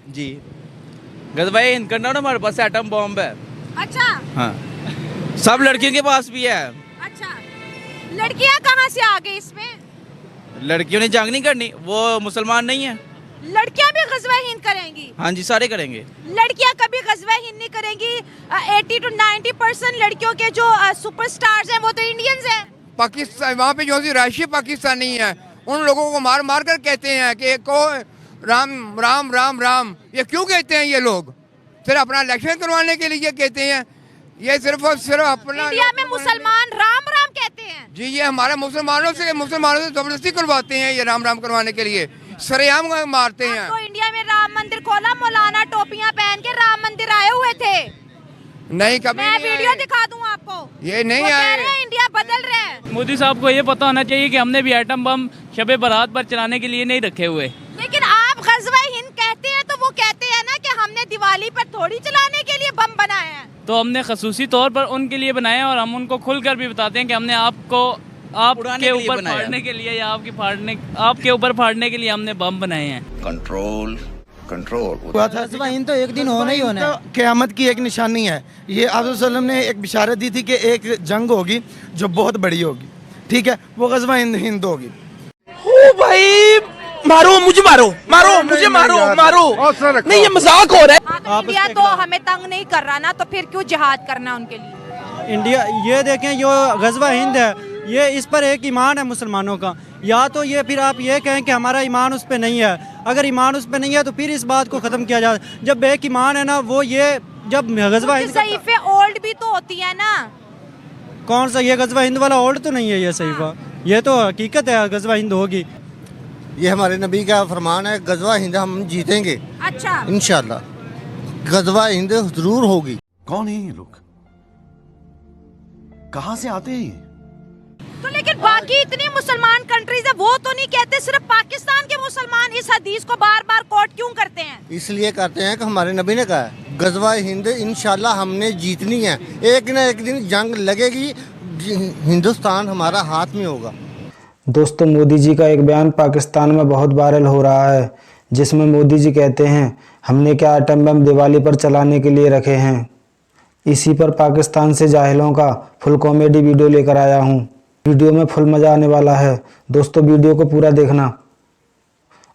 जी गजवाए हिंद करना ना, हमारे पास एटम बॉम्ब है। अच्छा हाँ, सब लड़कियों के पास भी है। अच्छा, लड़कियां कहाँ से आ गई इसमें? लड़कियों ने जंग नहीं करनी, वो मुसलमान नहीं है। लड़कियां भी गजवा हिंद करेंगी? हाँ जी, सारे करेंगे। लड़कियां कभी गजवा हिंद नहीं करेंगी। 80 to 90% लड़कियों के जो सुपरस्टार्स हैं वो तो इंडियंस हैं। पाकिस्तान वहाँ पे जो सी राष्ट्रीय पाकिस्तानी है, उन लोगों को मार मार कर कहते हैं कि को राम राम राम राम। ये क्यों कहते हैं? ये लोग सिर्फ अपना इलेक्शन करवाने के लिए कहते हैं। ये सिर्फ और सिर्फ अपना इंडिया में मुसलमान राम राम कहते हैं। जी, ये हमारे मुसलमानों से जबरदस्ती करवाते हैं। ये राम राम करवाने के लिए सरेआम मारते हैं। तो इंडिया में राम मंदिर खोला, मौलाना टोपियां पहन के राम मंदिर आए हुए थे। नहीं, कभी मैं नहीं वीडियो आए। दिखा दूं आपको। ये नहीं वो कह आए। रहे हैं इंडिया बदल रहे हैं। मोदी साहब को ये पता होना चाहिए कि हमने भी एटम बम शबे बारात पर चलाने के लिए नहीं रखे हुए। लेकिन आप गजवा हिंद कहते हैं तो वो कहते हैं ना कि हमने दिवाली पर थोड़ी चलाने के लिए बम बनाए हैं। तो हमने खसूसी तौर पर उनके लिए बनाए और हम उनको खुलकर भी बताते हैं कि हमने आपके ऊपर फाड़ने के लिए या आपके ऊपर फाड़ने के लिए हमने बम बनाए हैं। कंट्रोल हुआ था। गज़वा हिंद तो एक दिन होना ही होना है। क़यामत की एक निशानी है। ये आप सल्लम ने एक बिशारत दी थी कि एक जंग होगी जो बहुत बड़ी होगी, ठीक है, वो गज़वा हिंद होगी। ओ भाई, मारो मुझे, मारो मुझे, मारो नहीं, ये मजाक हो रहा है। हाँ, तो इंडिया तो हमें तंग नहीं कर रहा ना, तो फिर क्यों जिहाद करना उनके लिए? इंडिया ये देखें, जो गज़वा हिंद है, ये इस पर एक ईमान है मुसलमानों का। या तो ये फिर आप ये कहें कि हमारा ईमान उस पर नहीं है। अगर ईमान उस पर नहीं है तो फिर इस बात को ख़त्म किया जाए। जब एक ईमान है ना, वो ये जब गज़वा हिंद सहीफे ओल्ड भी तो होती है ना। कौन सा ये गज़वा हिंद वाला ओल्ड तो नहीं है ये सहीफा, ये तो हकीकत है, गज़वा हिंद होगी। ये हमारे नबी का फरमान है, गज़वा हिंद हम जीतेंगे अच्छा, इंशाल्लाह। गज़वा हिंद जरूर होगी। कौन है ये लोग? कहाँ से आते हैं? तो लेकिन बाकी इतनी मुसलमान कंट्रीज है, वो तो नहीं कहते सिर्फ पाकिस्तान के मुसलमान इस हदीस को बार बार कोट क्यों करते हैं? इसलिए करते हैं कि हमारे नबी ने कहा है गज़वा हिंद इंशाल्लाह हमने जीतनी है। एक न एक दिन जंग लगेगी, हिंदुस्तान हमारा हाथ में होगा। दोस्तों, मोदी जी का एक बयान पाकिस्तान में बहुत वायरल हो रहा है, जिसमें मोदी जी कहते हैं हमने क्या एटम बम दिवाली पर चलाने के लिए रखे हैं। इसी पर पाकिस्तान से जाहिलों का फुल कॉमेडी वीडियो लेकर आया हूँ। वीडियो में फुल मज़ा आने वाला है। दोस्तों, वीडियो को पूरा देखना।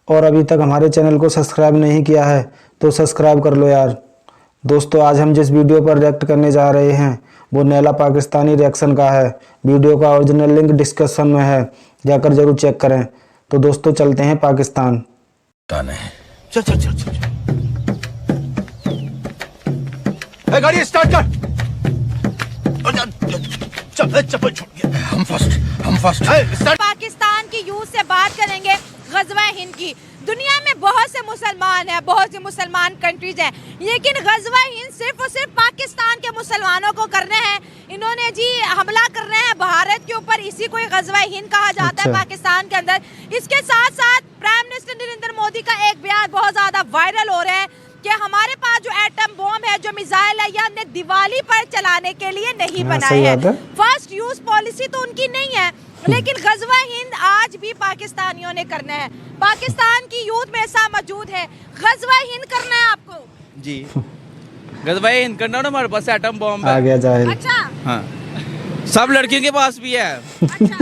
और अभी तक हमारे चैनल को सब्सक्राइब नहीं किया है तो सब्सक्राइब कर लो यार। दोस्तों, आज हम जिस वीडियो पर रिएक्ट करने जा रहे हैं वो नैला पाकिस्तानी रिएक्शन का है। वीडियो का ओरिजिनल लिंक डिस्क्रिप्शन में है, जाकर जरूर चेक करें। तो दोस्तों, चलते हैं पाकिस्तान। चल गाड़ी स्टार्ट कर। चप्पल छूट गया। हम फर्स्ट। पाकिस्तान की यूथ से बात करेंगे गज़वा हिंद की। दुनिया में बहुत से मुसलमान हैं, बहुत सी मुसलमान कंट्रीज हैं, लेकिन गज़वा हिंद सिर्फ और सिर्फ पाकिस्तान के मुसलमानों को करने हैं। इन्होंने जी हमला कर रहे हैं भारत के ऊपर, इसी को गज़वा हिंद कहा जाता है पाकिस्तान के अंदर। इसके साथ साथ प्राइम मिनिस्टर नरेंद्र मोदी का एक बयान बहुत ज्यादा वायरल हो रहा है कि हमारे पास जो एटम बॉम्ब है, जो मिसाइल है, ये हमने दिवाली पर चलाने के लिए नहीं बनाए हैं। फर्स्ट यूज पॉलिसी तो उनकी नहीं है, लेकिन गज़वा हिंद आज भी पाकिस्तानियों ने करना है। पाकिस्तान की यूथ में ऐसा मौजूद है, गज़वा हिंद करना है आपको। जी गजवाए हिंद करना ना, हमारे पास एटम बॉम्ब है। आ गया जाहिल। अच्छा, हाँ, सब लड़कियों के पास भी है। अच्छा,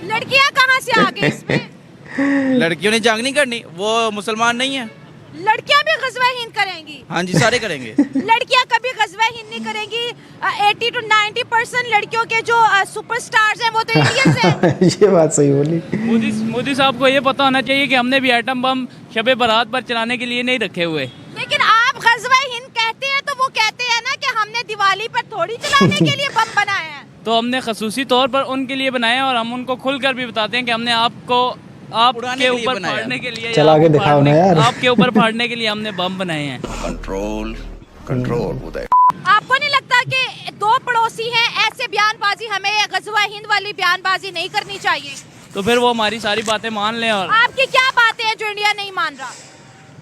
लड़कियां कहाँ से आ गई इसमें? लड़कियों ने जंग नहीं करनी, वो मुसलमान नहीं है। लड़कियां भी गज़वा हिंद करेंगी? हाँ जी, सारे करेंगे। लड़कियां कभी गज़वा हिंद नहीं करेंगी। 80 to 90% लड़कियों के जो सुपरस्टार्स हैं वो तो इंडियंस हैं। ये बात सही बोली। मोदी साहब को ये पता होना चाहिए कि हमने भी एटम बम शबे बारात पर चलाने के लिए नहीं रखे हुए। लेकिन आप गज़वा हिंद कहते हैं तो वो कहते हैं ना कि हमने दिवाली पर थोड़ी चलाने के लिए बम बनाए हैं। तो हमने खसूसी तौर पर उनके लिए बनाए और हम उनको खुलकर भी बताते हैं कि हमने आपके ऊपर फाड़ने के लिए चला के दिखाओ ना यार। आपके ऊपर फाड़ने के लिए हमने बम बनाए हैं। कंट्रोल उदय। आपको नहीं लगता कि दो पड़ोसी हैं, ऐसे बयानबाजी, हमें गज़वा हिंद वाली बयानबाजी नहीं करनी चाहिए? तो फिर वो हमारी सारी बातें मान लें। और आपकी क्या बातें हैं जो इंडिया नहीं मान रहा?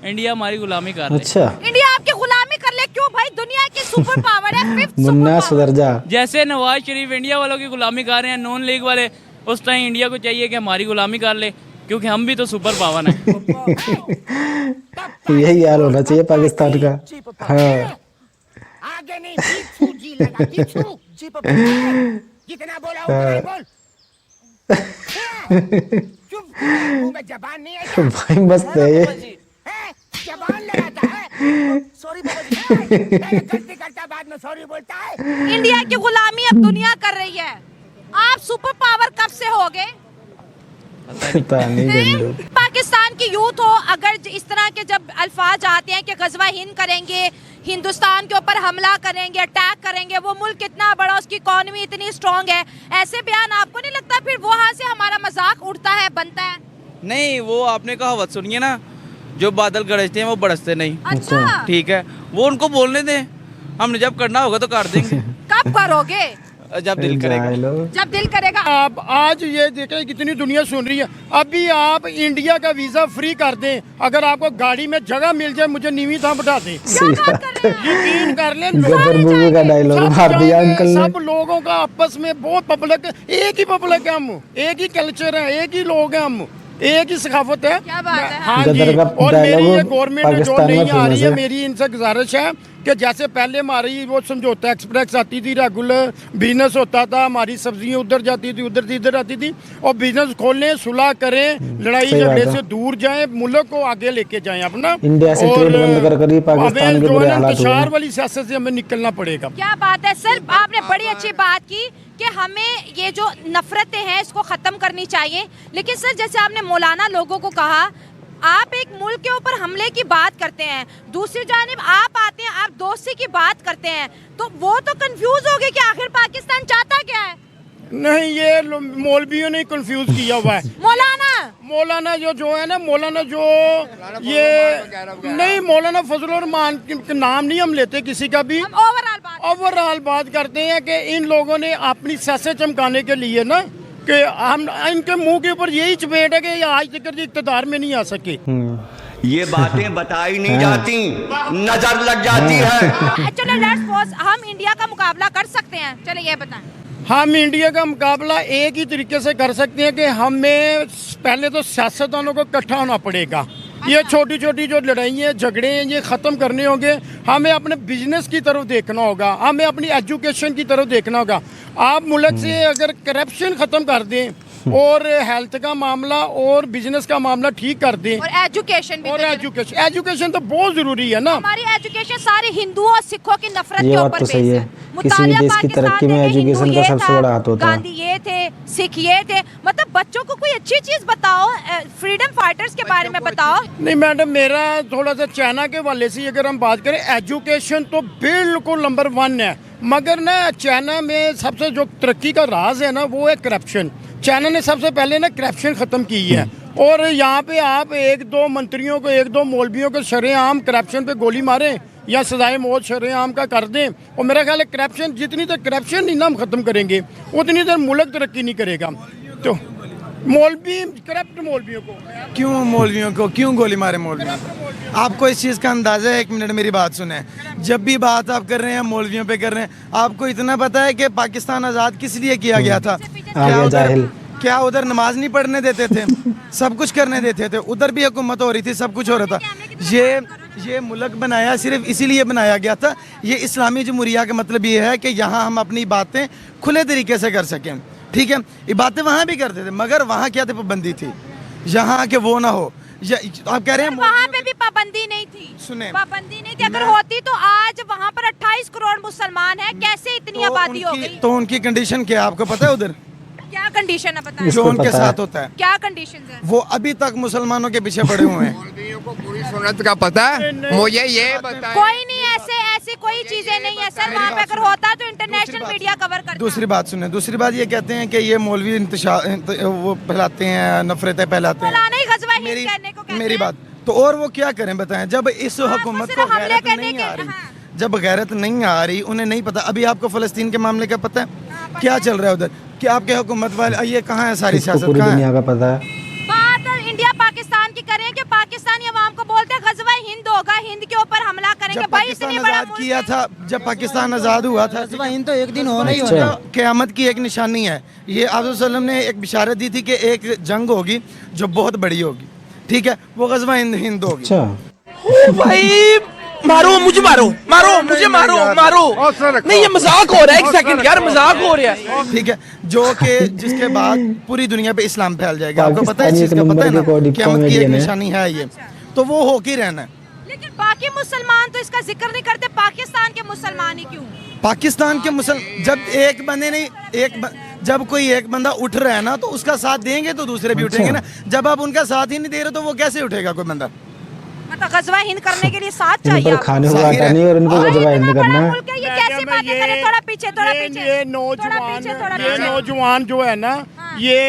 इंडिया हमारी गुलामी कर ले। अच्छा, इंडिया आपकी गुलामी कर ले? क्यों भाई, दुनिया की सुपर पावर है, फिफ्थ मुन्ना सुधर जा। जैसे नवाज शरीफ इंडिया वालों की गुलामी कर रहे हैं, नॉन लीग वाले, उस टाइम इंडिया को चाहिए कि हमारी गुलामी कर ले, क्योंकि हम भी तो सुपर पावर हैं। यही हाल होना चाहिए पाकिस्तान का। हाँ आगे नहीं पीछू जी लगा पीछू जी जितना बोला उतना ही बोल चुप मुंह में जबान नहीं है भाई मस्त है ये। जबान लगाता है सॉरी बाबा जी गलती करता बाद में सॉरी बोलता है। इंडिया की गुलामी अब दुनिया कर रही है। आप सुपर पावर कब से हो गए? पता नहीं गंडू। पाकिस्तान की यूथ हो, अगर इस तरह के जब अल्फाज आते हैं कि गजवा हिंद करेंगे, हिंदुस्तान के ऊपर हमला करेंगे, अटैक करेंगे, वो मुल्क कितना बड़ा, उसकी इकॉनमी इतनी स्ट्रांग है, ऐसे बयान आपको नहीं लगता फिर वहाँ से हमारा मजाक उड़ता है, बनता है? नहीं, वो आपने कहावत सुनी है ना, जो बादल गरजते हैं वो बरसते नहीं। अच्छा ठीक है, वो उनको बोलने दें, हमने जब करना होगा तो कर देंगे। कब करोगे? जब दिल करेगा। जब दिल करेगा। आप आज ये देखें कितनी दुनिया सुन रही है। अभी आप इंडिया का वीजा फ्री कर दें, अगर आपको गाड़ी में जगह मिल जाए मुझे नीवी था बैठा दें। यकीन कर लें, गदर मूवी का डायलॉग मार दिया अंकल ने। सब लोगों का आपस में बहुत पब्लिक, एक ही पब्लिक है, हम एक ही कल्चर है, एक ही लोग हैं, हम एक ही सकाफत है। क्या बात है? हाँ जी। और मेरी ये गवर्नमेंट जो नहीं आ रही है, मेरी इनसे गुजारिश है कि जैसे पहले हमारी वो समझौता एक्सप्रेस आती थी, रेगुलर बिजनेस होता था, हमारी सब्जियां उधर जाती थी, उधर से इधर आती थी, और बिजनेस खोलें, सुलह करें, लड़ाई झगड़े से दूर जाएं, मुल्क को आगे लेके जाएं अपना। इंडिया से ट्रेड बंद कर पाकिस्तान के बुरे हालात हो गए। वाली सियासत से हमें निकलना पड़ेगा। क्या बात है सर, आपने बड़ी अच्छी बात की कि हमें ये जो नफरतें हैं इसको खत्म करनी चाहिए। लेकिन सर जैसे आपने मौलाना लोगों को कहा, आप एक मुल्क के ऊपर हमले की बात करते हैं, दूसरी जानिब आप आते हैं, आप दोस्ती की बात करते हैं, तो वो तो कंफ्यूज हो गए कि आखिर पाकिस्तान चाहता क्या है? नहीं, ये मौलवियों ने कंफ्यूज किया हुआ है। मौलाना जो है ना, मौलाना जो ये नहीं, मौलाना फजल रहमान का नाम नहीं हम लेते किसी का भी, ओवरऑल बात करते हैं कि इन लोगों ने अपनी सियासत चमकाने के लिए ना, कि हम इनके मुंह के ऊपर यही चपेट है कि ये आज तक इक़्तिदार में नहीं आ सके। ये बातें बताई नहीं जाती, नजर लग जाती है। चलो लेट्स सपोज हम इंडिया का मुकाबला कर सकते हैं, चलो ये बताएं। हम इंडिया का मुकाबला एक ही तरीके से कर सकते हैं कि हमें पहले तो सियासतदानों को इकट्ठा होना पड़ेगा। ये छोटी छोटी जो लड़ाई हैं, झगड़े हैं, ये ख़त्म करने होंगे। हमें अपने बिजनेस की तरफ देखना होगा, हमें अपनी एजुकेशन की तरफ देखना होगा। आप मुल्क से अगर करप्शन ख़त्म कर दें और हेल्थ का मामला और बिजनेस का मामला ठीक कर दें, और एजुकेशन भी, और एजुकेशन तो बहुत ज़रूरी है ना। हमारी एजुकेशन सारे हिंदुओं और सिखों की नफरत के ऊपर बेस है। किसी भी देश की तरक्की में एजुकेशन का सबसे बड़ा हाथ होता है। गांधी ये थे, सिख ये थे, मतलब बच्चों को कोई अच्छी चीज बताओ, फ्रीडम फाइटर्स के बारे में बताओ। नहीं मैडम, मेरा थोड़ा सा चाइना के वाले से अगर हम बात करें, एजुकेशन तो बिल्कुल नंबर 1 है, मगर ना चाइना में सबसे जो तरक्की का राज है ना, वो है करप्शन। चाइना ने सबसे पहले ना करप्शन ख़त्म की है, और यहाँ पे आप 1-2 मंत्रियों को, 1-2 मौलवियों को शरेआम करप्शन पे गोली मारें या सजाए मौत शरेआम का कर दें, और मेरा ख्याल है करप्शन, जितनी देर करप्शन नहीं ना हम ख़त्म करेंगे उतनी देर मुल्क तरक्की नहीं करेगा। तो मौलवी, करप्ट मौलवियों को क्यों गोली मारे मौलवियों को? आपको इस चीज़ का अंदाज़ा है? 1 मिनट मेरी बात सुने। जब भी बात आप कर रहे हैं मौलवियों पे कर रहे हैं, आपको इतना पता है कि पाकिस्तान आज़ाद किस लिए किया गया था? क्या उधर नमाज नहीं पढ़ने देते थे? सब कुछ करने देते थे, उधर भी हुकूमत हो रही थी, सब कुछ हो रहा था। ये मुल्क बनाया सिर्फ इसीलिए बनाया गया था। ये इस्लामी जमहूरिया का मतलब ये है कि यहाँ हम अपनी बातें खुले तरीके से कर सकें, ठीक है? ये बातें वहाँ भी करते थे, मगर वहाँ क्या थी, पाबंदी थी, यहाँ के वो ना हो। आप कह रहे हैं वहाँ पे भी पाबंदी नहीं थी। सुने, पाबंदी नहीं थी, अगर होती तो आज वहाँ पर 28 करोड़ मुसलमान हैं, कैसे इतनी आबादी हो गई? तो उनकी कंडीशन क्या है आपको पता है? उधर क्या कंडीशन है बताएं? जो उनके साथ होता है, क्या कंडीशन है? वो अभी तक मुसलमानों के पीछे पड़े हुए हैं। मौलवियों को पूरी सुन्नत का पता है, मुझे ये बताएं। कोई नहीं, ऐसी कोई चीजें नहीं है सर। वहाँ पे अगर होता तो इंटरनेशनल मीडिया कवर करता। दूसरी बात सुने, दूसरी बात ये कहते हैं कि ये मौलवी वो फैलाते हैं, नफरतें फैलाते हैं। मेरी बात तो, और वो क्या करें बताएं? जब इस हुकूमत को गैरत नहीं आ रही, जब गैरत नहीं आ रही, उन्हें नहीं पता। अभी आपको फ़लस्तीन के मामले का पता है क्या चल रहा है उधर? कि आपके हुकूमत वाले, ये कहाँ है सारी सियासत? पूरी दुनिया का पता है। बात इंडिया पाकिस्तान की करें कि पाकिस्तानी अवाम को बोलते हैं गज़वा हिंद होगा, हिंद के ऊपर हमला करेंगे। जब पाकिस्तान आज़ाद किया था, जब पाकिस्तान आज़ाद हुआ था, गज़वा हिंद तो एक दिन होना ही होना। क़यामत की एक निशानी है ये। आप वसल्लम ने एक बिशारत दी थी कि एक जंग होगी जो बहुत बड़ी होगी, ठीक है? वो गज़वा हिंद होगी। ओ भाई मारो मुझे मारो मुझे मारो नहीं ये मजाक हो रहा है, एक सेकंड यार मजाक हो रहा है। ठीक है, जो कि जिसके बाद पूरी दुनिया पे इस्लाम फैल जाएगा। आपको पता है इस चीज का, पता है ना, क़यामत की एक निशानी है ये, तो वो होके रहना है। लेकिन बाकी मुसलमान तो इसका जिक्र नहीं करते, पाकिस्तान के मुसलमान ही क्यों? पाकिस्तान के जब एक बंदे नहीं जब कोई एक बंदा उठ रहा है ना तो उसका साथ देंगे तो दूसरे भी उठेंगे ना। जब आप उनका साथ ही नहीं दे रहे तो वो कैसे उठेगा कोई बंदा? मतलब गजवा हिंद करने के लिए साथ चाहिए आपको। खाने को आटा नहीं और उनको गजवा हिंद करना है। ये कैसी बातें करें? थोड़ा पीछे ये नौजवान जो है ना, ये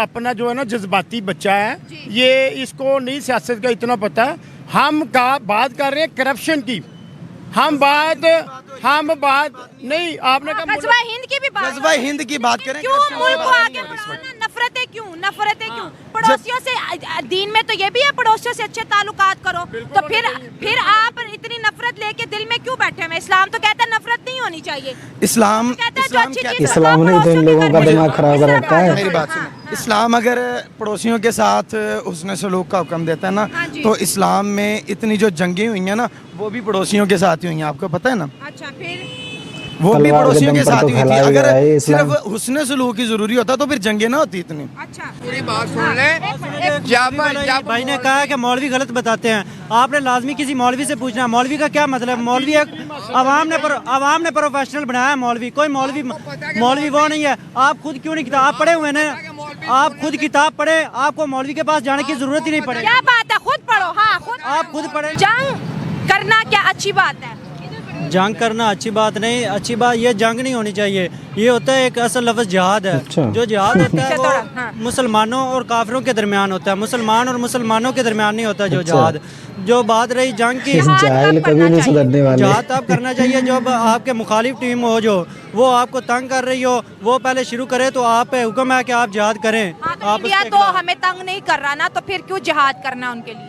अपना जो है ना जज्बाती बच्चा है, ये इसको नहीं सियासत का इतना पता है। हम बात कर रहे हैं करप्शन की, हम बात नहीं, आपने कहा गजवा हिंद की भी बात, गजवा हिंद की बात करें। क्यों मुल्क को आगे बढ़ाना? नफरतें क्यों? पड़ोसियों से दीन में तो ये भी है, पड़ोसियों से अच्छे ताल्लुकात करो। तो फिर आप इतनी नफरत लेके दिल में क्यों बैठे हैं? इस्लाम तो कहता है नफरत नहीं होनी चाहिए। इस्लाम ने तो इन लोगों का दिमाग खराब कर रखा है। मेरी बात सुनो, इस्लाम अगर पड़ोसियों के साथ हुस्न सलूक का हुक्म देता है ना, तो इस्लाम में इतनी जो जंगें हुई हैं ना, वो भी पड़ोसियों के साथ ही हुई हैं। आपको पता है ना? अच्छा, फिर वो भी पड़ोसियों के साथ ही हुई थी। अगर सिर्फ हुस्न सलूक की जरूरी होता तो फिर जंगें ना होती इतनी। अच्छा, पूरी बात सुन ले। भाई ने कहा कि मौलवी गलत बताते हैं, आपने लाजमी किसी मौलवी से पूछना है मौलवी का क्या मतलब। मौलवी एक अवाम ने प्रोफेशनल बनाया है मौलवी, कोई मौलवी वो नहीं है। आप खुद क्यों नहीं किताब आप पढ़े हुए हैं? आप खुद किताब पढ़े, आपको मौलवी के पास जाने की जरूरत ही नहीं पड़ेगी। क्या बात है, खुद पढ़ो। हाँ, आप खुद पढ़े। जंग करना क्या अच्छी बात है? जंग करना अच्छी बात नहीं, अच्छी बात ये जंग नहीं होनी चाहिए। ये होता है एक असल लफ्ज़ जिहाद है। जो जिहाद होता है वो मुसलमानों और काफिरों के दरमियान होता है, मुसलमान और मुसलमानों के दरमियान नहीं होता जो जिहाद। जो बात रही जंग की, जिहाद तब करना चाहिए जब आपके मुखालिफ टीम हो, जो वो आपको तंग कर रही हो, वो पहले शुरू करे तो आप पे हुक्म है कि आप जिहाद करें। इंडिया तो हमें तंग नहीं कर रहा ना, तो फिर क्यों जिहाद करना उनके लिए?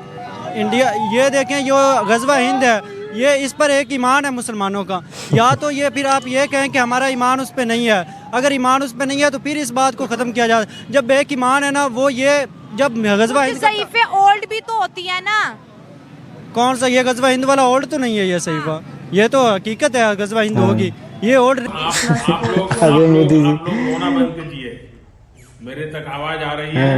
इंडिया ये देखें, जो गजवा हिंद है, ये इस पर एक ईमान है मुसलमानों का। या तो ये फिर आप ये कहें कि हमारा ईमान उस पर नहीं है। अगर ईमान उस पर नहीं है तो फिर इस बात को ख़त्म किया जाए। जब एक ईमान है ना, वो ये जब गजवा हिंद सहीफे ओल्ड भी तो होती है ना। कौन सा ये गजवा हिंद वाला ओल्ड तो नहीं है ये सहीफा, ये तो हकीकत है गजवा हिंद होगी। ये ओल्ड मोदी जी मेरे तक आवाज आ रही है।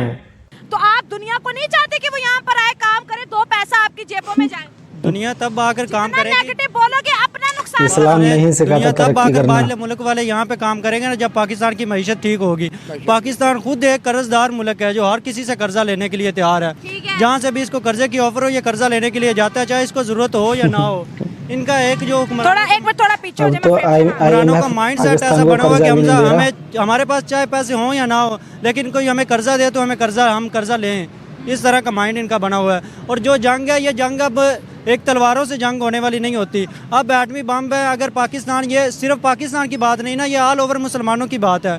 तो आप दुनिया को नहीं चाहते कि वो यहाँ पर आए, काम करे, दो पैसा आपकी जेबों में जाए? दुनिया तब आकर काम करेगी। नेगेटिव बोलोगे, अपना नुकसान। इस्लाम नहीं सिखाता तब आकर बाहर मुल्क वाले यहाँ पे काम करेंगे ना, जब पाकिस्तान की मईशत ठीक होगी। पाकिस्तान खुद एक कर्जदार मुल्क है जो हर किसी से कर्जा लेने के लिए तैयार है। जहाँ से भी इसको कर्जे की ऑफर हो, ये कर्जा लेने के लिए जाता है, चाहे इसको जरूरत हो या ना हो। इनका एक जो थोड़ा पीछे हो जाए, हुक्मरानों का माइंड सेट ऐसा बना हुआ कि हमारे पास चाहे पैसे हों या ना हो, लेकिन कोई हमें कर्जा दे तो हम कर्जा लें। इस तरह का माइंड इनका बना हुआ है। और जो जंग है, ये जंग अब एक तलवारों से जंग होने वाली नहीं होती। अब एटमी बम है, अगर पाकिस्तान, ये सिर्फ पाकिस्तान की बात नहीं ना, ये ऑल ओवर मुसलमानों की बात है।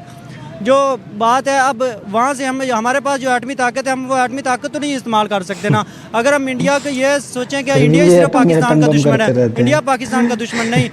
जो बात है अब वहाँ से हमारे पास जो एटमी ताकत है, हम वो एटमी ताकत तो नहीं इस्तेमाल कर सकते ना। अगर हम इंडिया को ये सोचें कि इंडिया सिर्फ पाकिस्तान का दुश्मन है, इंडिया पाकिस्तान का दुश्मन नहीं,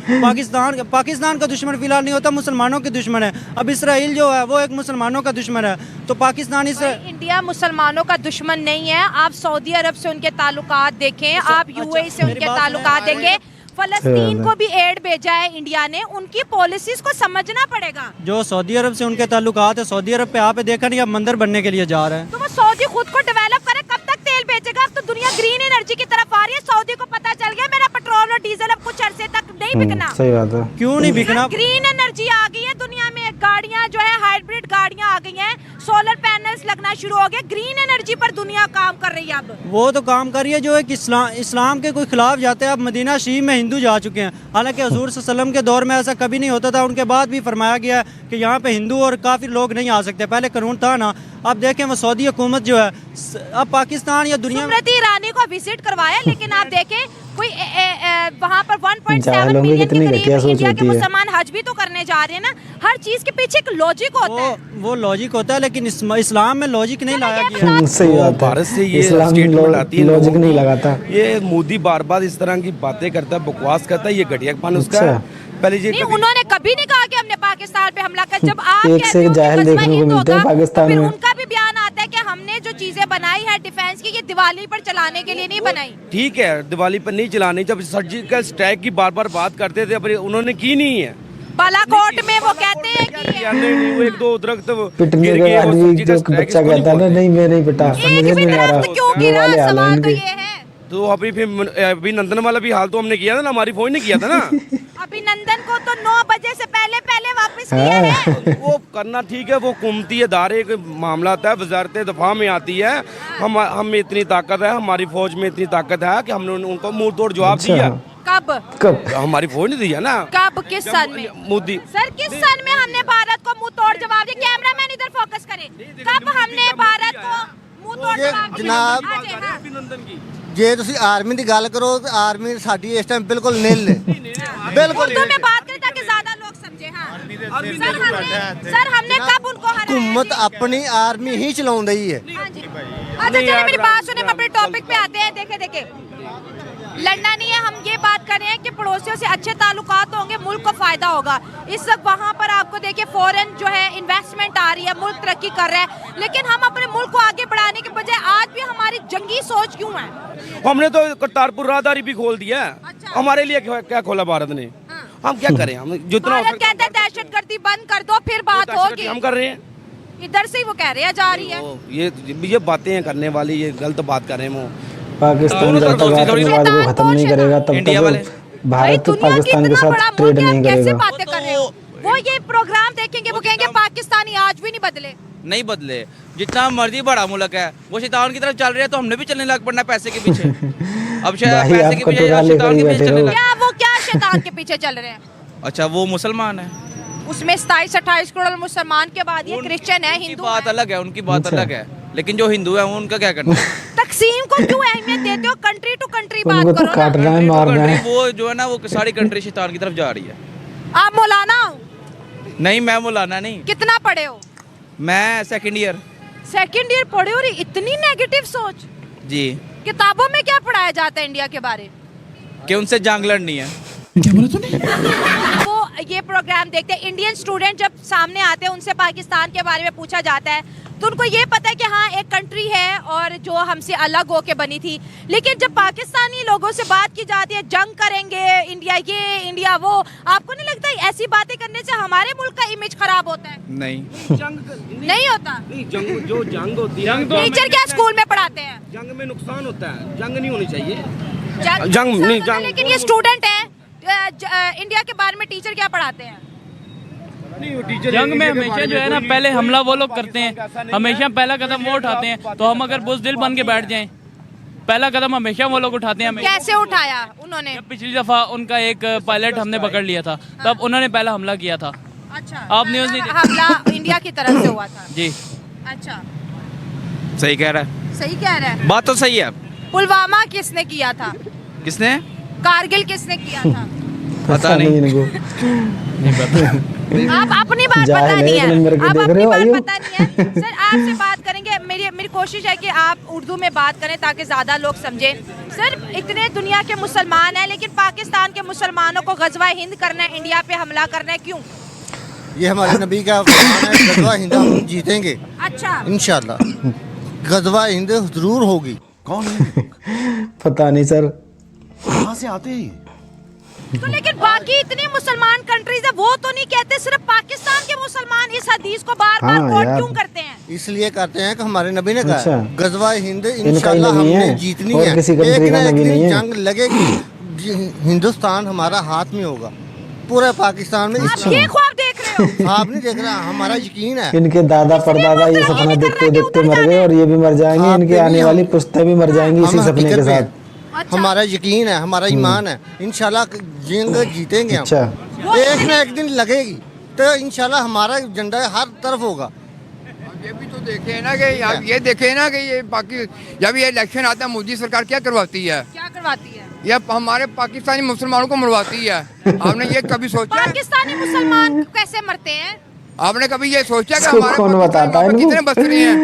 पाकिस्तान का दुश्मन फिलहाल नहीं होता, मुसलमानों के दुश्मन है। अब इसराइल जो है वो एक मुसलमानों का दुश्मन है, तो पाकिस्तान इंडिया मुसलमानों का दुश्मन नहीं है। आप सऊदी अरब से उनके ताल्लुकात देखें, आप यूएई से उनके ताल्लुकात देखें, फलस्तीन को भी एड भेजा है इंडिया ने, उनकी पॉलिसीज को समझना पड़ेगा। जो सऊदी अरब से उनके ताल्लुकात है, सऊदी अरब पे आप देखा नहीं, अब मंदिर बनने के लिए जा रहे हैं। तो वो सऊदी खुद को डेवलप करे, कब तक तेल बेचेगा? अब तो दुनिया ग्रीन एनर्जी की तरफ आ रही है। सऊदी को पता चल गया मेरा पेट्रोल और डीजल अब कुछ अरसे तक नहीं बिकना। सही बात है। क्यों नहीं बिकना? ग्रीन एनर्जी आ गई है दुनिया में, गाड़ियां जो है हाइब्रिड गाड़ियां आ गई हैं, सोलर पैनल्स लगना शुरू हो गए। ग्रीन एनर्जी पर दुनिया काम कर रही है। अब वो तो काम कर रही है जो एक इस्लाम के कोई खिलाफ जाते हैं। अब मदीना शरीफ में हिंदू जा चुके हैं, हालांकि हुजूर सल्लल्लाहु अलैहि वसल्लम के दौर में ऐसा कभी नहीं होता था। उनके बाद भी फरमाया गया है कि यहाँ पे हिंदू और काफिर लोग नहीं आ सकते, पहले कानून था ना। अब देखें वो सऊदी हुकूमत जो है, अब पाकिस्तान या दुनिया में स्मृति ईरानी को विजिट करवाया, लेकिन आप देखें कोई वहाँ पर 1.7 मिलियन के करीब इंडिया के मुसलमान हज भी तो करने जा रहे हैं ना। हर चीज के पीछे एक लॉजिक होता है। वो लॉजिक होता है, लेकिन इस्लाम में लॉजिक नहीं लाया गया। सही बात है। भारत से ये स्टेटमेंट आती है, लॉजिक नहीं लगाता। ये मोदी बार बार इस तरह की बातें करता है, बकवास करता है, ये घटियापन उसका है। पहले नहीं, उन्होंने कभी नहीं कहा कि हमने पाकिस्तान पे हमला कर। जब आप एक से जाहिल देखने को मिलते हैं पाकिस्तान में, उनका भी बयान आता पता है कि हमने जो चीजें बनाई है डिफेंस की, ये दिवाली पर चलाने के लिए नहीं बनाई। ठीक है, दिवाली पर नहीं चलानी। जब सर्जिकल स्ट्राइक की बार बार बात करते थे, पर उन्होंने की नहीं है। बालाकोट में वो कहते हैं कि नहीं, वो एक दो दरख्त पिटने के बाद भी जो बच्चा कहता है ना, नहीं मैं नहीं पिटा, मुझे नहीं आ रहा, क्यों वो वाले हाल है सवाल तो इनके। ये है। तो अभिनंदन वाला भी हाल तो हमने किया था ना, हमारी फौज ने किया था ना। अभिनंदन को तो 9 बजे से पहले वापस किया है। वो करना ठीक है, वो हुकूमती अदारे का मामला आता है, वजारत दफा में आती है। हम में इतनी ताकत है, हमारी फौज में इतनी ताकत है कि हमने उनको मुंह तोड़ जवाब दिया। कब हमारी फौज ने दिया ना। कब, किस सन में? मोदी सर, किस सन में हमने भारत को मुंह तोड़ जवाब दिया? कैमरामैन इधर फोकस करें। कब हमने भारत को मुंह तोड़ जवाब दिया? जनाब जे तुसी आर्मी की गल करो तो आर्मी साडी इस टाइम बिल्कुल नील है। बिल्कुल उर्दू में बात करें ताकि ज्यादा लोग समझे। हाँ सर, हमने कब उनको हराया? हुकूमत अपनी आर्मी ही चलाउं रही है। अच्छा चलिए मेरी बात सुने, हम अपने टॉपिक पे आते हैं। देखे लड़ना नहीं है, हम ये बात कर रहे हैं कि पड़ोसियों से अच्छे ताल्लुकात होंगे, मुल्क को फायदा होगा। इस वक्त वहाँ पर आपको देखिए फॉरेन जो है इन्वेस्टमेंट आ रही है, मुल्क तरक्की कर रहा है, लेकिन हम अपने मुल्क को आगे बढ़ाने के बजाय आज भी हमारी जंगी सोच क्यों है? हमने तो करतारपुर राहदारी भी खोल दिया। अच्छा। हमारे लिए क्या खोला भारत ने? हम क्या करें? हम जितना भारत कहता है दहशतगर्दी बंद कर दो, फिर बात होगी। हम कर रहे हैं, इधर से ही वो कह रहे हैं जा रही है। ये बातें करने वाली, ये गलत बात कर रहे हैं। वो पाकिस्तान जब तक आतंकवाद को खत्म नहीं करेगा तब तक भारत पाकिस्तान के साथ ट्रेड नहीं कैसे करेगा। बातें कर रहे हो? वो ये प्रोग्राम देखेंगे, वो कहेंगे पाकिस्तानी आज भी नहीं बदले। नहीं बदले, जितना मर्जी बड़ा मुल्क है, वो शैतान की तरफ चल रहे हैं तो हमने भी चलने लग पड़ना पैसे के पीछे। अब शायद पैसे के पीछे शैतान के पीछे चलने लग। क्या शैतान के पीछे चल रहे हैं? अच्छा, वो मुसलमान है, उसमें 27-28 करोड़ मुसलमान के बाद ये क्रिश्चियन है, हिंदू बात अलग है, उनकी बात अलग है, लेकिन जो हिंदू है उनका क्या करना? तकसीम को क्यों अहमियत देते हो? कंट्री टू कंट्री बात उनको तो करो। काटना है, मारना है। वो जो है ना, वो सारी कंट्री शैतान की तरफ जा रही है। आप मौलाना हो? नहीं, मैं मौलाना नहीं। कितना पढ़े हो? मैं सेकंड ईयर। सेकंड ईयर पढ़े हो? इतनी नेगेटिव सोच। जी। किताबों में क्या पढ़ाया जाता है इंडिया के बारे? कि उनसे जंग लड़नी है। वो ये प्रोग्राम देखते हैं, इंडियन स्टूडेंट जब सामने आते हैं उनसे पाकिस्तान के बारे में पूछा जाता है तो उनको ये पता है कि हाँ एक कंट्री है और जो हमसे अलग होके बनी थी, लेकिन जब पाकिस्तानी लोगों से बात की जाती है जंग करेंगे, इंडिया ये इंडिया वो, आपको नहीं लगता ऐसी बातें करने से हमारे मुल्क का इमेज खराब होता है? नहीं, नहीं होता। जो जंग होती है, टीचर क्या स्कूल में पढ़ाते हैं? जंग में नुकसान होता है, जंग नहीं होनी चाहिए। जंग नहीं, जंग, लेकिन ये स्टूडेंट है इंडिया के बारे में टीचर क्या पढ़ाते हैं? जंग में हमेशा जो है ना पहले हमला वो लोग करते हैं, हमेशा पहला कदम वो उठाते हैं। तो हम अगर बुज़दिल बन के बैठ जाएं, पहला कदम हमेशा वो लोग उठाते हैं। कैसे उठाया उन्होंने? पिछली दफा उनका एक पायलट हमने पकड़ लिया था, तब उन्होंने पहला हमला किया था। अच्छा, आप न्यूज़ नहीं देखते? हमला इंडिया की तरफ से हुआ था। जी। अच्छा, सही कह रहा है, सही कह रहा है, बात तो सही है। पुलवामा किसने किया था? किसने? कारगिल किसने किया था? पता नहीं इनको। आप अपनी बात पता नहीं है, आप अपनी बात पता नहीं है। सर आपसे बात करेंगे, मेरी कोशिश है कि आप उर्दू में बात करें ताकि ज़्यादा लोग समझें। सर इतने दुनिया के मुसलमान हैं, लेकिन पाकिस्तान के मुसलमानों को गज़वा हिंद करना है, इंडिया पे हमला करना है, क्यों? ये हमारे नबी का फरमान है, गज़वा हिंद हम जीतेंगे। अच्छा, इंशाल्लाह गज़वा हिंद जरूर होगी। कौन है? पता नहीं सर, कहाँ से आते हैं? तो लेकिन बाकी इतनी मुसलमान कंट्रीज है, वो तो नहीं कहते, सिर्फ पाकिस्तान के मुसलमान इस हदीस को बार बार कोट क्यों करते हैं? इसलिए करते हैं कि हमारे नबी ने कहा अच्छा। गज़वा हिंद इंशाल्लाह हमने जीतनी है, एक ना एक दिन जंग लगेगी, हिंदुस्तान हमारा हाथ में होगा, पूरे पाकिस्तान में। आप ये ख्वाब देख रहे हो? आप नहीं देख रहा, हमारा यकीन है। इनके दादा परदादा ये सपना देखते देखते मर गए और ये भी मर जाएंगे, इनकी आने वाली पुश्तें भी मर जाएंगी इसी सपने के साथ। अच्छा। हमारा यकीन है, हमारा ईमान है, इंशाल्लाह जंग जीतेंगे हम। अच्छा, एक ना एक दिन लगेगी तो इंशाल्लाह हमारा झंडा हर तरफ होगा। ये भी तो देखे ना कि आप ये देखे ना कि ये जब ये इलेक्शन आता है मोदी सरकार क्या करवाती है? क्या करवाती है? ये हमारे पाकिस्तानी मुसलमानों को मरवाती है। आपने ये कभी सोचा? पाकिस्तानी मुसलमान कैसे मरते हैं? आपने कभी ये सोचा कि इसको कौन बताता है? कितने बस्ती हैं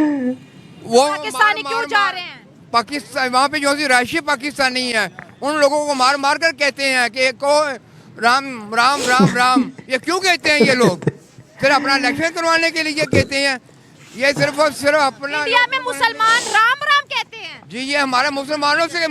वो पाकिस्तानी क्यों जा रहे हैं? पाकिस्तान वहाँ पे जो राष्ट्रीय पाकिस्तानी है उन लोगों को मार मार कर कहते हैं कि को राम राम राम राम। ये क्यों कहते हैं ये लोग? फिर अपना इलेक्शन करवाने के लिए कहते हैं। ये सिर्फ और सिर्फ अपना इंडिया में मुसलमान राम राम कहते हैं। जी, ये हमारे मुसलमानों से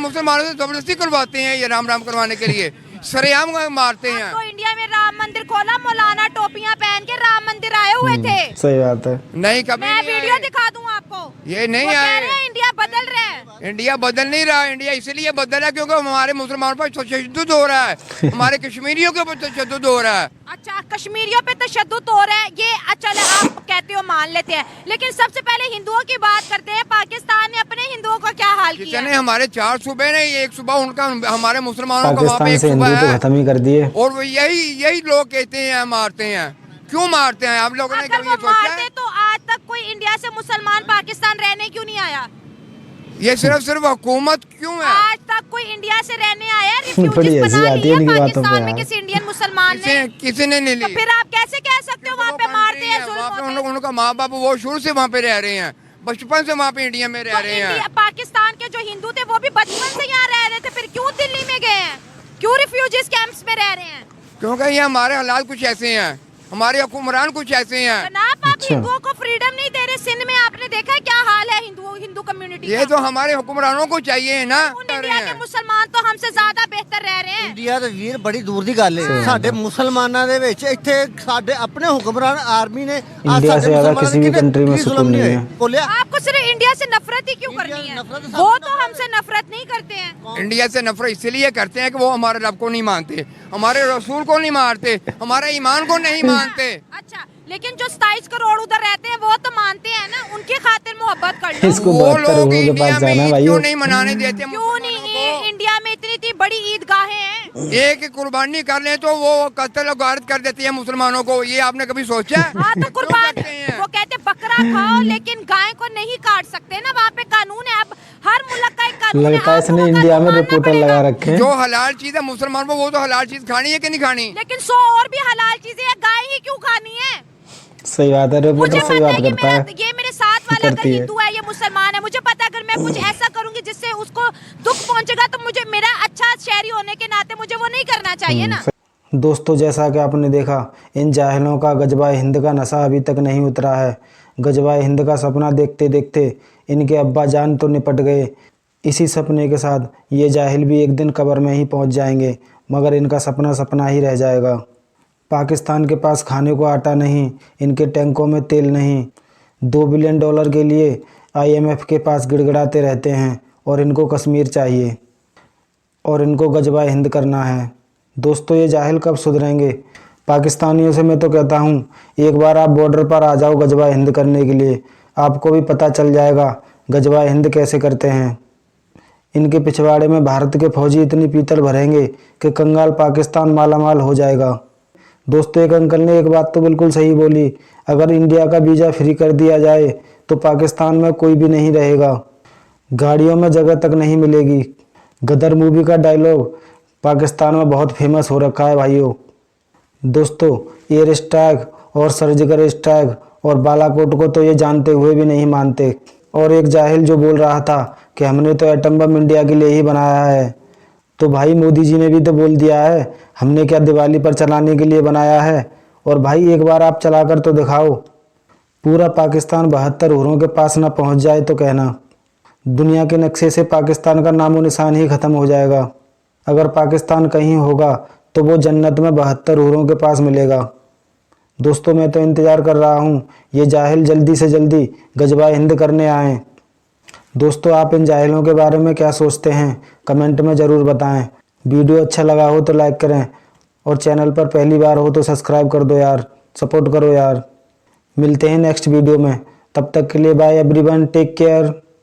जबरदस्ती करवाते हैं, ये राम राम करवाने के लिए सरेआम मारते हैं। तो इंडिया में राम मंदिर खोला, मौलाना टोपियां पहन के राम मंदिर आए हुए थे। सही बात है। नहीं, कभी मैं वीडियो दिखा दूं आपको। ये नहीं आए, आए। इंडिया बदल रहे हैं। इंडिया बदल नहीं रहा। इंडिया इसलिए बदल रहा है क्योंकि हमारे मुसलमानों पर तशद्दुद हो रहा है, हमारे कश्मीरियों के ऊपर तशद्दुद हो रहा है। अच्छा, कश्मीरियों पे तशद्दुद हो रहा है, ये अच्छा आप कहते हो, मान लेते हैं, लेकिन सबसे पहले हिंदुओं की बात करते हैं। पाकिस्तान ने अपने हिंदुओं का क्या हाल किया है? हमारे 4 सूबे ने, एक सूबा उनका, हमारे मुसलमानों का वहाँ पे एक पाकिस्तान से सूबा हिंदू तो है खत्म ही कर दिए। और वो यही लोग कहते हैं मारते हैं। क्यों मारते हैं? आप लोगों ने अगर कभी वो ये सोचा है? मारते तो आज तक कोई इंडिया से मुसलमान पाकिस्तान रहने क्यों नहीं आया? ये सिर्फ हुकूमत क्यों है? आज तक कोई इंडिया से रहने आया, बड़ी रिफ्यूजीज हंसी बना आती है लिए इनकी बातों पे पाकिस्तान में यार। किसी इंडियन मुसलमान ने? किसी ने नहीं तो ली। फिर आप कैसे कह सकते हो वहाँ पे मारते हैं, जुल्म होते हैं? उनका माँ बाप वो शुरू से वहाँ पे रह रहे हैं, बचपन से वहाँ पे इंडिया में रह रहे हैं। पाकिस्तान के जो हिंदू थे वो भी बचपन से यहाँ रह रहे थे, फिर क्यों दिल्ली में गए हैं? क्यों रिफ्यूजीज कैंप्स में रह रहे हैं? क्योंकि ये हमारे हालात कुछ ऐसे हैं, हमारे हुक्मरान कुछ ऐसे हैं। जनाब, आप हिंदुओं को फ्रीडम नहीं दे रहे। सिंध में आपने देखा है क्या हाल है हिंदू कम्युनिटी ये तो हमारे हुक्मरानों को चाहिए ना। इंडिया के मुसलमान तो हमसे ज्यादा बेहतर रह रहे हैं। ਇੰਡੀਆ ਦੇ ਵੀਰ ਬੜੀ ਦੂਰ ਦੀ ਗੱਲ ਹੈ। ਸਾਡੇ ਮੁਸਲਮਾਨਾਂ ਦੇ ਵਿੱਚ ਇੱਥੇ ਸਾਡੇ ਆਪਣੇ ਹੁਕਮਰਾਨ ਆਰਮੀ ਨੇ इंडिया से ज्यादा किसी भी कंट्री में सुकून नहीं है। बोलिया आपको सिर्फ इंडिया से नफरत ही क्यों करनी है? वो तो हमसे नफरत नहीं करते हैं। इंडिया से नफरत इसलिए करते हैं कि वो हमारे रब को नहीं मानते, हमारे रसूल को नहीं मानते, हमारे ईमान को नहीं मानते। अच्छा, लेकिन जो 27 करोड़ उधर रहते हैं वो तो मानते हैं ना, उनकी खातिर मोहब्बत कर लो। इसको वो 72 लोग लोगों के इंडिया पास में जाना है ईद भाई। क्यों नहीं मनाने देते? क्यों नहीं? इंडिया में इतनी बड़ी ईदगाहें हैं। एक कुर्बानी कर ले तो वो कत्ल और गारत कर देती है मुसलमानों को। ये आपने कभी सोचा है? हाँ, तो कुर्बान वो कहते बकरा खाओ लेकिन गाय को नहीं काट सकते ना, वहाँ पे कानून है। अब हर मुल्क का एक कानून है। लगता है इसने इंडिया में रिपोर्टर लगा रखे हैं। जो हलाल चीज है मुसलमान को, वो तो हलाल चीज खानी है कि नहीं खानी? लेकिन 100 और भी हलाल चीजें हैं, गाय ही क्यों खानी है? सही बात है, रिपोर्टर मुझे सही पता बात है कि करता है। ये मेरे साथ वाला अगर करती है। हिंदू है, ये मुसलमान है, मुझे पता है अगर मैं कुछ ऐसा करूंगी जिससे उसको दुख पहुंचेगा तो मुझे, मेरा अच्छा शहरी होने के नाते मुझे वो नहीं करना चाहिए ना। दोस्तों, जैसा कि आपने देखा, इन जाहिलों का गजबा हिंद का नशा अभी तक नहीं उतरा है। गजबा हिंद का सपना देखते देखते इनके अब्बा जान तो निपट गए। इसी सपने के साथ ये जाहिल भी एक दिन कब्र में ही पहुंच जाएंगे, मगर इनका सपना सपना ही रह जाएगा। पाकिस्तान के पास खाने को आटा नहीं, इनके टैंकों में तेल नहीं, $2 बिलियन के लिए IMF के पास गिड़गिड़ाते रहते हैं और इनको कश्मीर चाहिए और इनको गजबा हिंद करना है। दोस्तों, ये जाहिल कब सुधरेंगे? पाकिस्तानियों से मैं तो कहता हूँ, एक बार आप बॉर्डर पर आ जाओ गजबा हिंद करने के लिए, आपको भी पता चल जाएगा गजबा हिंद कैसे करते हैं। इनके पिछवाड़े में भारत के फौजी इतनी पीतल भरेंगे कि कंगाल पाकिस्तान मालामाल हो जाएगा। दोस्तों, एक अंकल ने एक बात तो बिल्कुल सही बोली, अगर इंडिया का वीज़ा फ्री कर दिया जाए तो पाकिस्तान में कोई भी नहीं रहेगा, गाड़ियों में जगह तक नहीं मिलेगी। गदर मूवी का डायलॉग पाकिस्तान में बहुत फेमस हो रखा है भाइयों। दोस्तों, एयर स्ट्राइक और सर्जिकल स्ट्राइक और बालाकोट को तो ये जानते हुए भी नहीं मानते। और एक जाहिल जो बोल रहा था कि हमने तो एटम बम इंडिया के लिए ही बनाया है, तो भाई मोदी जी ने भी तो बोल दिया है हमने क्या दिवाली पर चलाने के लिए बनाया है। और भाई एक बार आप चलाकर तो दिखाओ, पूरा पाकिस्तान 72 हुरों के पास ना पहुंच जाए तो कहना। दुनिया के नक्शे से पाकिस्तान का नामो निशान ही ख़त्म हो जाएगा। अगर पाकिस्तान कहीं होगा तो वो जन्नत में 72 हुरों के पास मिलेगा। दोस्तों, मैं तो इंतज़ार कर रहा हूँ ये जाहिल जल्दी से जल्दी गजबा हिंद करने आएँ। दोस्तों, आप इन जाहिलों के बारे में क्या सोचते हैं कमेंट में ज़रूर बताएं। वीडियो अच्छा लगा हो तो लाइक करें और चैनल पर पहली बार हो तो सब्सक्राइब कर दो यार, सपोर्ट करो यार। मिलते हैं नेक्स्ट वीडियो में, तब तक के लिए बाय एवरीवन, टेक केयर।